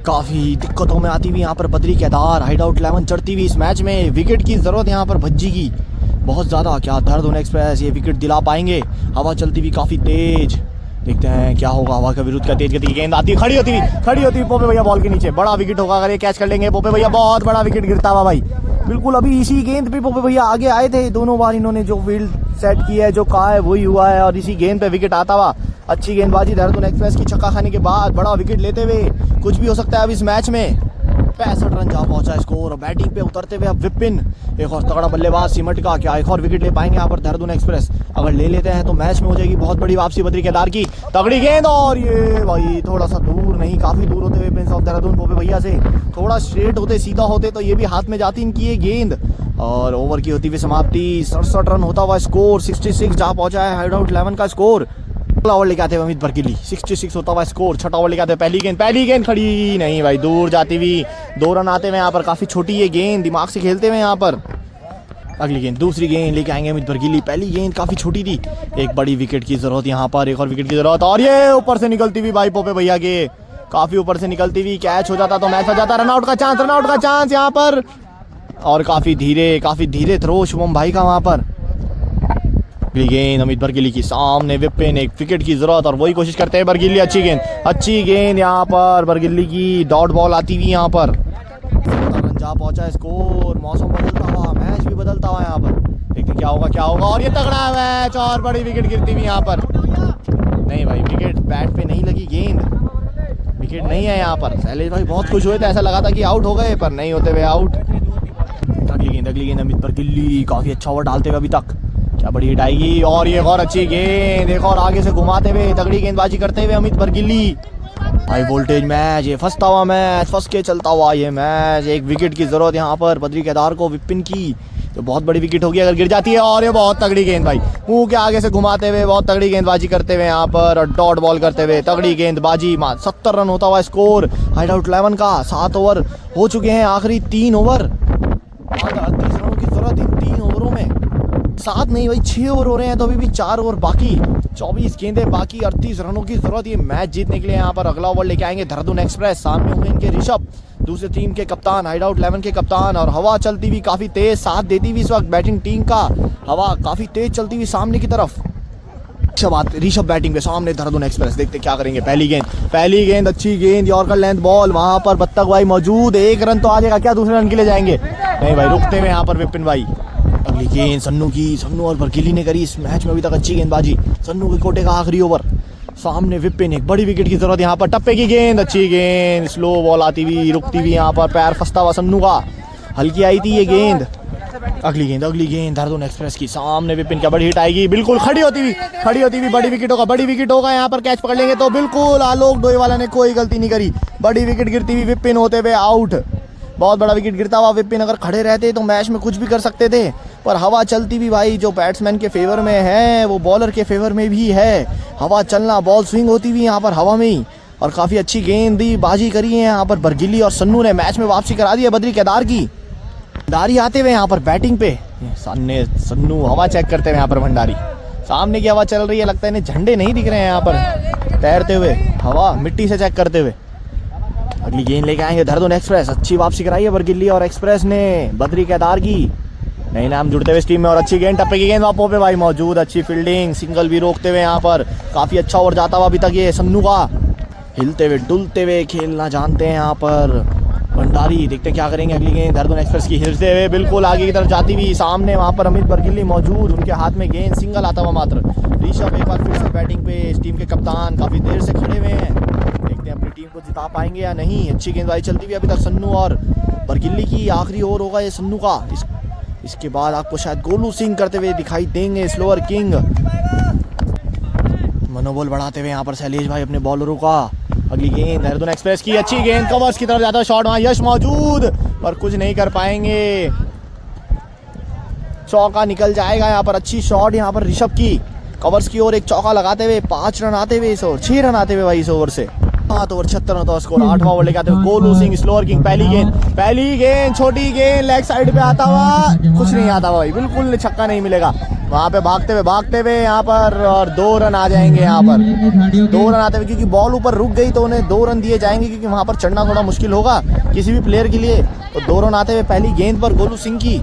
काफी दिक्कतों में आती हुई यहाँ पर बद्री केदार, हाइड आउट 11 चढ़ती हुई इस मैच में। विकेट की जरूरत यहाँ पर भज्जी की बहुत ज्यादा। क्या देहरादून एक्सप्रेस ये विकेट दिला पाएंगे? हवा चलती हुई काफी तेज, देखते हैं क्या होगा। हवा के विरुद्ध का तेज गति की गेंद आती है, खड़ी होती हुई पोपे भैया बॉल के नीचे। बड़ा विकेट होगा अगर ये कैच कर लेंगे पोपे भैया, बहुत बड़ा विकेट गिरता हुआ भाई। बिल्कुल अभी इसी गेंद पे पोपे भैया आगे आए थे, दोनों बार इन्होंने जो फील्ड सेट की है, जो कहा है वही हुआ है, और इसी गेंद पे विकेट आता हुआ। अच्छी गेंदबाजी देहरादून एक्सप्रेस की, छक्का खाने के बाद बड़ा विकेट लेते हुए कुछ भी हो सकता है अब इस मैच में। 65 रन जा पहुंचा स्कोर, और बैटिंग पे उतरते हुए अब विपिन, एक और तगड़ा बल्लेबाज सिमट का। क्या एक और विकेट ले पाएंगे यहाँ पर देहरादून एक्सप्रेस? अगर ले लेते हैं तो मैच में हो जाएगी बहुत बड़ी वापसी बद्री केदार की। तगड़ी गेंद, और ये भाई थोड़ा सा दूर नहीं, काफी दूर होते हुए प्रिंस ऑफ देहरादून पोपे भैया से थोड़ा स्ट्रेट होते, सीधा होते तो ये भी हाथ में जाती इनकी ये गेंद। और ओवर की होती हुई समाप्ति, 67 रन होता हुआ स्कोर, 66 जा पहुंचा है हाइड आउट 11 का स्कोर। ओवर लेके आते हुए अमित बरगिल्ली, 66 होता हुआ स्कोर। छठा ओवर लेके आते हुए पहली गेंद खड़ी नहीं भाई, दूर जाती हुई। 2 रन आते हुए यहाँ पर, काफी छोटी ये गेंद, दिमाग से खेलते हुए यहाँ पर। अगली गेंद, दूसरी गेंद लेके आएंगे अमित बरगिल्ली। पहली गेंद काफी छोटी थी, एक बड़ी विकेट की जरूरत यहाँ पर, एक और विकेट की जरूरत। और ये ऊपर से निकलती हुई भाई पोपे भैया के, काफी ऊपर से निकलती हुई, कैच हो जाता तो मैच हो जाता। रनआउट का चांस यहाँ पर, और काफी धीरे थ्रो शुभम भाई का वहां पर। गेंद अमित बरगिल्ली की, सामने विपिन, एक विकेट की जरूरत, और वही कोशिश करते हैं बरगिल्ली। अच्छी गेंद यहाँ पर बरगिल्ली की, डॉट बॉल आती हुई यहाँ पर। जा पहुंचा स्कोर, मौसम बदलता हुआ, मैच भी बदलता हुआ यहाँ पर। देखते क्या होगा, और ये तगड़ा मैच, और बड़ी विकेट गिरती हुई यहाँ पर। नहीं भाई, विकेट बैट पे नहीं लगी गेंद, विकेट नहीं है यहाँ पर। शैलेश भाई बहुत खुश हुए थे, ऐसा लगा था कि आउट हो गए, पर नहीं होते हुए आउट। अगली गेंद अमित बरगिल्ली, काफी अच्छा ओवर डालते हुए अभी तक। क्या बड़ी हिट आएगी, और ये और अच्छी गेंद, एक और आगे से घुमाते हुए तगड़ी गेंदबाजी करते हुए अमित बरगिल्ली। हाई वोल्टेज मैच, ये फंसता हुआ मैच, फंस के चलता हुआ ये मैच। एक विकेट की जरूरत यहाँ पर बद्री केदार को, विपिन की, तो बहुत बड़ी विकेट होगी अगर गिर जाती है। और ये बहुत तगड़ी गेंद भाई, मुंह के आगे से घुमाते हुए बहुत तगड़ी गेंदबाजी करते हुए यहाँ पर, डॉट बॉल करते हुए तगड़ी गेंदबाजी। 70 रन होता हुआ स्कोर हाइड आउट 11 का। 7 ओवर हो चुके हैं, आखिरी 3 ओवर, 38 रनों की जरूरत इन 3 ओवरों में। 7 नहीं भाई, 6 ओवर हो रहे हैं, तो अभी भी 4 ओवर बाकी, 24 गेंदें बाकी, 38 रनों की जरूरत ये मैच जीतने के लिए। यहाँ पर अगला ओवर लेके आएंगे देहरादून एक्सप्रेस। सामने होंगे इनके ऋषभ, दूसरी टीम के कप्तान, हाइड आउट 11 के कप्तान। और हवा चलती हुई काफी तेज, साथ देती हुई इस वक्त बैटिंग टीम का, हवा काफी तेज चलती हुई सामने की तरफ। ऋषभ बैटिंग पे, सामने देहरादून एक्सप्रेस, देखते क्या करेंगे। पहली गेंद अच्छी गेंद, यॉर्कर लेंथ बॉल, वहां पर बत्तख भाई मौजूद, 1 रन तो आ जाएगा क्या? दूसरे रन के लिए जाएंगे? नहीं भाई, रुकते हुए यहाँ पर विपिन भाई। अगली गेंद सन्नू और बरगिल्ली ने करी इस मैच में अभी तक अच्छी गेंदबाजी। सन्नू के कोटे का आखिरी ओवर, सामने विपिन, एक बड़ी विकेट की जरूरत यहाँ पर। टप्पे की गेंद, अच्छी गेंद, स्लो बॉल आती हुई, रुकती हुई यहाँ पर, पैर फंसता हुआ सन्नू का, हल्की आई थी ये गेंद। अगली गेंद देहरादून एक्सप्रेस की, सामने विपिन, क्या बड़ी हिट आएगी, बिल्कुल खड़ी होती हुई बड़ी विकेट होगा यहाँ पर। कैच पकड़ लेंगे तो बिल्कुल, आलोक डोईवाला ने कोई गलती नहीं करी, बड़ी विकेट गिरती हुई, विपिन होते हुए आउट। बहुत बड़ा विकेट गिरता हुआ। विपिन अगर खड़े रहते तो मैच में कुछ भी कर सकते थे, पर हवा चलती भी भाई जो बैट्समैन के फेवर में है वो बॉलर के फेवर में भी है। हवा चलना, बॉल स्विंग होती हुई यहाँ पर हवा में ही, और काफ़ी अच्छी गेंदी बाजी करी है यहाँ पर बरगिली और सन्नू ने। मैच में वापसी करा दी है बद्री केदार की। भंडारी आते हुए यहाँ पर बैटिंग पे, सामने सन्नू हवा चेक करते हुए यहाँ पर भंडारी। सामने की हवा चल रही है, लगता है इन्हें झंडे नहीं दिख रहे हैं यहाँ पर तैरते हुए, हवा मिट्टी से चेक करते हुए। अगली गेंद लेके आएंगे देहरादून एक्सप्रेस। अच्छी वापसी कराई है बरगिल्ली और एक्सप्रेस ने बद्री केदार की। नए नाम जुड़ते हुए इस टीम में, और अच्छी गेंद, टप्पे की गेंद वापों पे भाई मौजूद। अच्छी फील्डिंग, सिंगल भी रोकते हुए यहाँ पर काफ़ी अच्छा ओवर जाता हुआ अभी तक ये सन्नू का। हिलते हुए डुलते हुए खेलना जानते हैं यहाँ पर भंडारी। देखते क्या करेंगे। अगली गेंद देहरादून एक्सप्रेस की हिलते हुए बिल्कुल आगे की तरफ जाती हुई। सामने वहाँ पर अमित बरगिल्ली मौजूद, उनके हाथ में गेंद, सिंगल आता हुआ मात्र। ऋषभ एक बार फिर से बैटिंग पे, इस टीम के कप्तान काफ़ी देर से खड़े हुए हैं। देखते हैं अपनी टीम को जिता पाएंगे या नहीं। अच्छी गेंदबाजी चलती हुई अभी तक सन्नू और बरगिल्ली की। आखिरी ओवर होगा ये सन्नू का। इसके बाद आपको शायद गोलू सिंह करते हुए दिखाई देंगे, स्लोअर किंग। मनोबल बढ़ाते हुए यहाँ पर शैलेश भाई अपने बॉलरों का। अगली गेंद देहरादून एक्सप्रेस की, अच्छी गेंद, कवर्स की तरफ जाता है शॉट, वहाँ यश मौजूद पर कुछ नहीं कर पाएंगे। चौका निकल जाएगा यहाँ पर। अच्छी शॉट यहाँ पर ऋषभ की, कवर्स की ओर एक चौका लगाते हुए 5 रन आते हुए इस ओवर, 6 रन आते हुए भाई इस ओवर से। 7 ओवर 76 रन स्कोर। 8वां ओवर लेके आते हुए गोलू सिंह, स्लोअर किंग। पहली गेंद छोटी गेंद लेग साइड पे आता हुआ, कुछ नहीं आता भाई, बिल्कुल छक्का नहीं मिलेगा। वहाँ पे भागते हुए यहाँ पर, और 2 रन आ जाएंगे यहाँ पर। 2 रन आते हुए, क्योंकि बॉल ऊपर रुक गई तो उन्हें 2 रन दिए जाएंगे, क्योंकि वहाँ पर चढ़ना थोड़ा मुश्किल होगा किसी भी प्लेयर के लिए। तो 2 रन आते हुए पहली गेंद पर गोलू सिंह की।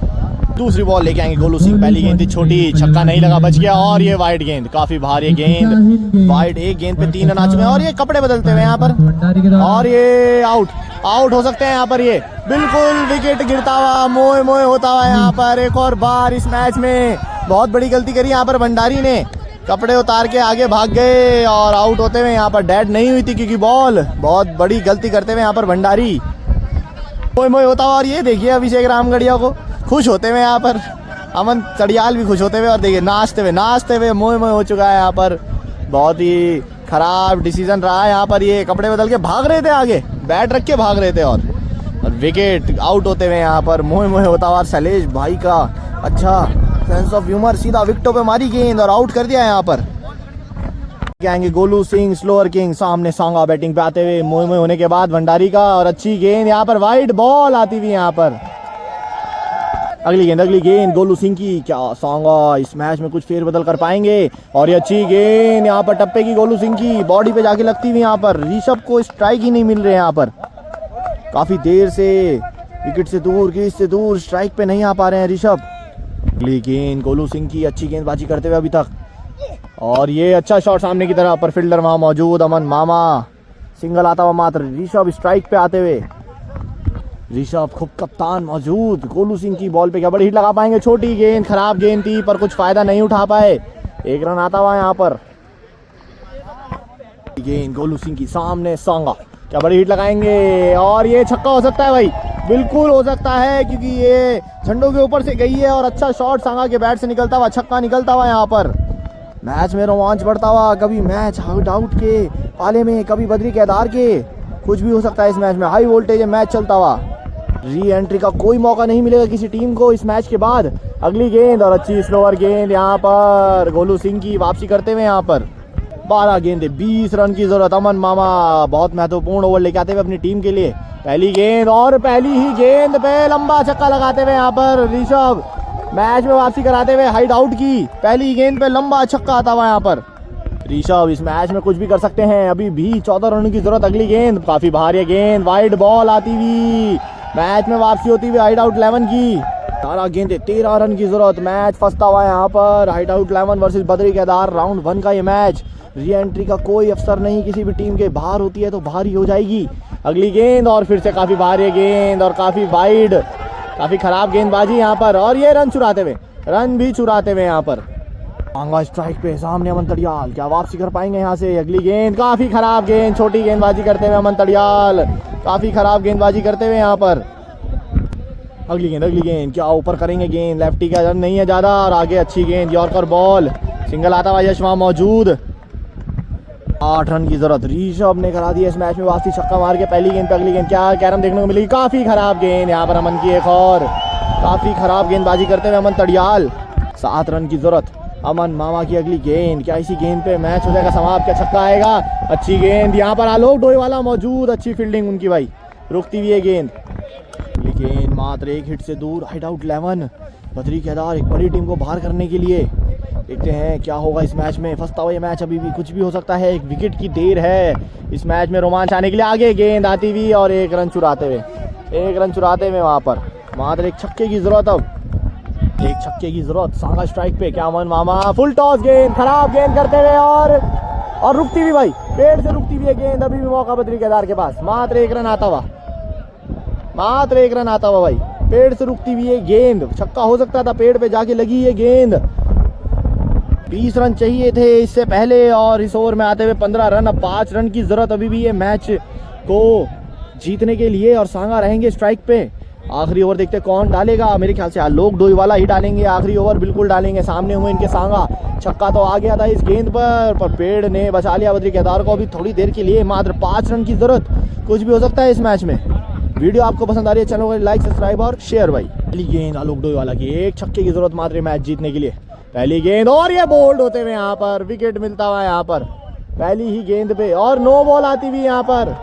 दूसरी बॉल लेके आएंगे गोलू सिंह। पहली गेंद थी छोटी, छक्का नहीं लगा, बच गया। और ये वाइड गेंद, काफी भारी गेंद, वाइड। एक गेंद पे 3 रन आ चुके हैं, और ये कपड़े बदलते हुए यहाँ पर, और ये आउट हो सकते हैं यहाँ पर। ये बिल्कुल विकेट गिरता हुआ, मोए होता हुआ यहाँ पर। एक और बार इस मैच में बहुत बड़ी गलती करी यहाँ पर भंडारी ने, कपड़े उतार के आगे भाग गए और आउट होते हुए यहाँ पर डेड नहीं हुई थी, क्योंकि बॉल, बहुत बड़ी गलती करते हुए यहाँ पर भंडारी मोए होता हुआ। और ये देखिए अभिषेक रामगढ़िया को खुश होते हुए यहाँ पर, अमन तड़ियाल भी खुश होते हुए, और देखिए नाचते हुए मोए हो चुका है यहाँ पर। बहुत ही खराब डिसीजन रहा है यहाँ पर। ये कपड़े बदल के भाग रहे थे आगे, बैट रख के भाग रहे थे, और विकेट आउट होते हुए यहाँ पर मोए होता हुआ। शैलेश भाई का अच्छा सेंस ऑफ ह्यूमर, सीधा विकेटों पे मारी गेंद और आउट कर दिया यहाँ पर। आएंगे गोलू सिंह, स्लोअर किंग। सामने सांगा बैटिंग पे आते हुए, मोए होने के बाद भंडारी का, और अच्छी गेंद यहाँ पर, वाइड बॉल आती हुई यहाँ पर। अगली गेंद गोलू सिंह की। क्या सांगा इस मैच में कुछ फेरबदल कर पाएंगे? और ये अच्छी गेंद यहाँ पर टप्पे की, गोलू सिंह की बॉडी पे जाके लगती हुई यहाँ पर। ऋषभ को स्ट्राइक ही नहीं मिल रहे यहाँ पर, काफी देर से विकेट से दूर, क्रीज से दूर, स्ट्राइक पे नहीं आ पा रहे हैं ऋषभ। अगली गेंद गोलू सिंह की, अच्छी गेंदबाजी करते हुए अभी तक, और ये अच्छा शॉट सामने की तरफ पर, फील्डर वहां मौजूद, अमन मामा, सिंगल आता हुआ मात्र। ऋषभ स्ट्राइक पे आते हुए, ऋषभ खुद कप्तान मौजूद। गोलू सिंह की बॉल पे क्या बड़ी हिट लगा पाएंगे? छोटी गेंद, खराब गेंद थी पर कुछ फायदा नहीं उठा पाए। 1 रन आता हुआ यहाँ पर। गेंद गोलू सिंह की, सामने सांगा, क्या बड़ी हिट लगाएंगे? और ये छक्का हो सकता है भाई, बिल्कुल हो सकता है, क्योंकि ये झंडों के ऊपर से गई है, और अच्छा शॉट सांगा के बैट से निकलता हुआ, छक्का निकलता हुआ यहाँ पर। मैच में रोमांच बढ़ता हुआ, कभी मैच आउट के पाले में, कभी बद्री केदार के, कुछ भी हो सकता है इस मैच में। हाई वोल्टेज मैच चलता हुआ, री एंट्री का कोई मौका नहीं मिलेगा किसी टीम को इस मैच के बाद। अगली गेंद, और अच्छी स्लोअर गेंद यहाँ पर, गोलू सिंह की वापसी करते हुए यहाँ पर। 12 गेंदे, 20 रन की जरूरत। अमन मामा बहुत महत्वपूर्ण ओवर लेके आते हुए अपनी टीम के लिए। पहली गेंद, और पहली ही गेंद पे लंबा छक्का लगाते हुए यहाँ पर ऋषभ मैच में वापसी कराते हुए हाइड आउट की। पहली गेंद पे लंबा छक्का आता हुआ यहाँ पर। ऋषभ इस मैच में कुछ भी कर सकते हैं, अभी भी 14 रन की जरूरत। अगली गेंद, काफी भारी गेंद, वाइड बॉल आती हुई, मैच में वापसी होती हुई हाइड आउट 11 की। 18 गेंदे, 13 रन की जरूरत। मैच फंसता हुआ यहाँ पर। Hide out 11 versus Badri Kedar, round 1 का ये मैच। री एंट्री का कोई अवसर नहीं किसी भी टीम के। बाहर होती है तो बाहर ही हो जाएगी। अगली गेंद, और फिर से काफी भारी गेंद, और काफी वाइड, काफी खराब गेंदबाजी यहाँ पर। और ये रन भी चुराते हुए यहाँ पर। आंगा स्ट्राइक पे, सामने अमन तड़ियाल, क्या वापसी कर पाएंगे यहाँ से? अगली गेंद, काफी खराब गेंद, छोटी गेंदबाजी करते हुए अमन तड़ियाल, काफी खराब गेंदबाजी करते हुए यहाँ पर। अगली गेंद, क्या ऊपर करेंगे गेंद? लेफ्टी का रन नहीं है ज्यादा, और आगे अच्छी गेंद, यॉर्कर बॉल, सिंगल आता हुआ यश वहां मौजूद। 8 रन की जरूरत। ऋषभ ने करा दिया इस मैच में वापसी, छक्का मार के पहली गेंद पे अगली गेंद क्या कैरम देखने को मिलेगी। काफी खराब गेंद यहाँ पर अमन की, एक और काफी खराब गेंदबाजी करते हुए अमन तड़ियाल। 7 रन की जरूरत। अमन मामा की अगली गेंद, क्या इसी गेंद पे मैच हो जाएगा समाप्त, क्या छक्का आएगा। अच्छी गेंद यहाँ पर आलोक डोईवाला मौजूद, अच्छी फील्डिंग उनकी भाई, रुकती हुई है गेंद। अगली गेंद मात्र एक हिट से दूर। हाइड आउट 11 बद्री केदार एक बड़ी टीम को बाहर करने के लिए। देखते हैं क्या होगा इस मैच में, फंसता हुआ ये मैच अभी भी कुछ भी हो सकता है, एक विकेट की देर है इस मैच में रोमांच आने के लिए। आगे गेंद आती हुई और एक रन चुराते हुए वहाँ पर मात्र एक छक्के की जरूरत। अब एक छक्के की जरूरत, सांगा स्ट्राइक पे, क्या अमन मामा फुल टॉस गेंद, खराब गेंद करते हुए और रुकती हुई भाई, पेड़ से रुकती हुई है गेंद। अभी भी मौका बद्री केदार के पास, मात्र एक रन आता हुआ भाई, पेड़ से रुकती हुई है गेंद, छक्का हो सकता था, पेड़ पे जाके लगी है गेंद। 20 रन चाहिए थे इससे पहले और इस ओवर में आते हुए 15 रन। अब 5 रन की जरूरत अभी भी ये मैच को जीतने के लिए और सांगा रहेंगे स्ट्राइक पे। आखिरी ओवर देखते कौन डालेगा, मेरे ख्याल से आलोक डोईवाला ही डालेंगे, आखिरी ओवर बिल्कुल डालेंगे। सामने हुए इनके सांगा, छक्का तो आ गया था इस गेंद पर पेड़ ने बचा लिया बद्री केदार को। अभी थोड़ी देर के लिए मात्र 5 रन की जरूरत, कुछ भी हो सकता है इस मैच में। वीडियो आपको पसंद आ रही है, चैनल को लाइक सब्सक्राइब और शेयर भाई। पहली गेंद आलोक डोईवाला की, एक छक्के की जरूरत मात्र मैच जीतने के लिए। पहली गेंद और ये बोल्ड होते हुए यहाँ पर विकेट मिलता हुआ यहाँ पर पहली ही गेंद पे, और नो बॉल आती हुई यहाँ पर,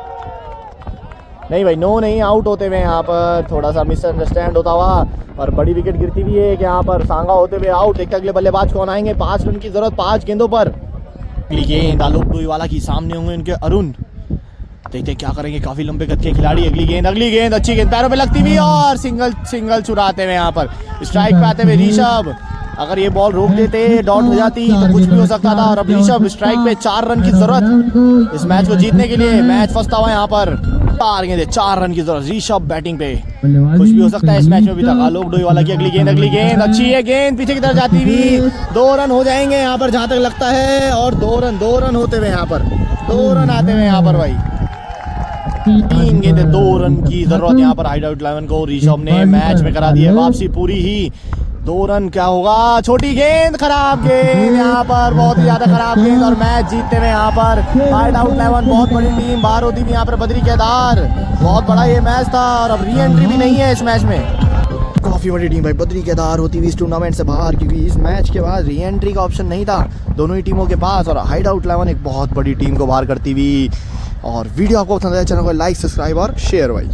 नहीं भाई नो नहीं, आउट होते हुए यहाँ पर थोड़ा सा मिसअंडरस्टैंड होता हुआ और बड़ी विकेट गिरती हुई है यहाँ पर, सांगा होते हुए आउट। देखते अगले बल्लेबाज कौन आएंगे। 5 रन की जरूरत 5 गेंदों पर। अगली गेंद आलोक डोईवाला की, सामने होंगे इनके अरुण, देखते क्या करेंगे, काफी लंबे कद के खिलाड़ी। अगली गेंद अच्छी गेंद पैरों पे लगती हुई और सिंगल चुराते हुए यहाँ पर स्ट्राइक पे आते हुए ऋषभ। अगर ये बॉल रोक देते, डॉट हो जाती तो कुछ भी हो सकता था। और अब ऋषभ स्ट्राइक पे, 4 रन की जरूरत इस मैच को जीतने के लिए। मैच फंसता हुआ यहाँ पर, 4 गेंदे 4 रन की जरूरत। ऋषभ बैटिंग पे, कुछ भी हो सकता है इस मैच में अभी तक। आलोक डोईवाला की अगली गेंद अच्छी है, गेंद पीछे की तरफ जाती हुई, 2 रन हो जाएंगे यहाँ पर जहां तक लगता है। और 2 रन होते हुए यहाँ पर, 2 रन आते हुए यहाँ पर भाई, 3 गेंदे 2 रन की जरूरत यहाँ पर। हाइड आउट 11 को ऋषभ ने मैच में करा दी है वापसी पूरी ही। 2 रन क्या होगा, छोटी गेंद, खराब गेंद यहाँ पर, बहुत ही ज्यादा खराब गेंद और मैच जीतते हुए यहाँ पर। हाइड आउट 11 बहुत बड़ी टीम बाहर होती हुई यहाँ पर बद्री केदार, बहुत बड़ा ये मैच था और अब री एंट्री भी नहीं है इस मैच में। काफी बड़ी टीम भाई बद्री केदार होती हुई इस टूर्नामेंट से बाहर, क्योंकि इस मैच के बाद री एंट्री का ऑप्शन नहीं था दोनों ही टीमों के पास। और हाइड आउट 11 एक बहुत बड़ी टीम को बाहर करती हुई। और वीडियो आपको पसंद आया, चैनल को लाइक सब्सक्राइब और शेयर भाई।